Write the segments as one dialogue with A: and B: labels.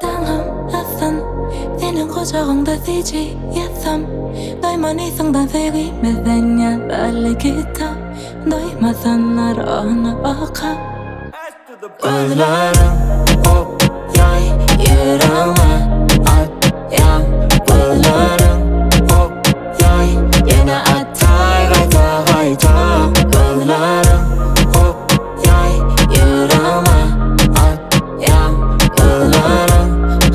A: 당함 아픈 Tienen 고정다 thi지 야삼 너희만이 상단색이 매대냐 빨리 기타 너희만 나러나 어카
B: Gözlerim hop yay yüreğime at yan Gözlerim hop yay yine atar gayta gayta Gözlerim hop yay yüreğime at yan Gözlerim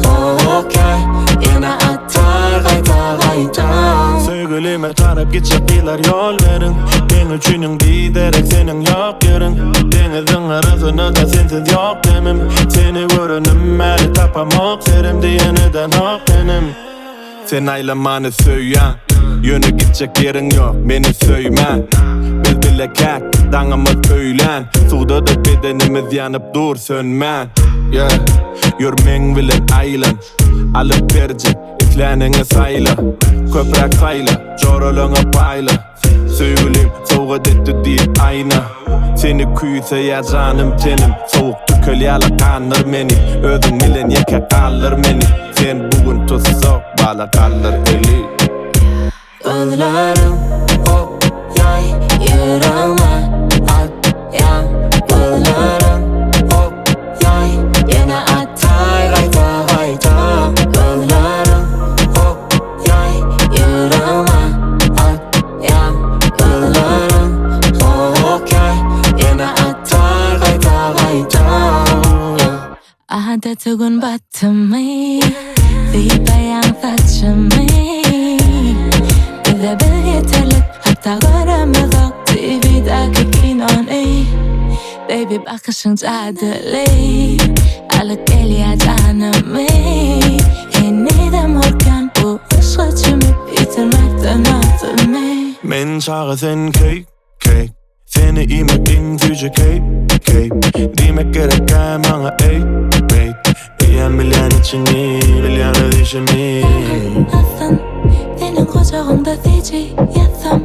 B: hop yay yine atar gayta gayta
C: Sevgilime tarif gidecek yıllar yol verin Ben üçünün giderek senin yok yerin Denizin arasını da sensiz yok demem Seni görünüm eli tapamak Serim diyeniden hak benim Sen aylamanı söylen Yönü gidecek yerin yok beni söymen Biz bile kek dağımız öylen Suda da bedenimiz yanıp dur sönmen Yeah Yürmen bilen aylan Alıp verecek iflenini sayla Köprek sayla Joroluna payla Söyleyim soğuk etti deyip ayna Seni küyse ya canım tenim Soğuk tükölyala kanır beni Özün bilen yeke kalır beni Sen bugün tutsak bala kalır eli
B: Gözlerim hop yay yüreğime at yan Gözlerim hop yay yine atar gayta gayta Gözlerim hop yay yüreğime at yan Gözlerim hop yay yine atar gayta gayta
A: 아한테 두근 바텀이 휘바양 사춘이 إذا بغيت لك حتى غرام ضغطي بيدك كينوني Baby bakışın cadeli Alık el yacanımı Yeniden morgan bu ışığı çümüp yitirmekten altımı
C: Men çağı sen cake, cake Seni imek in gücü cape, cape Demek gereken bana ey, wait Bilen bilen içini, bilen ödüşümü
A: Aslın Senin kucağında thici yatsam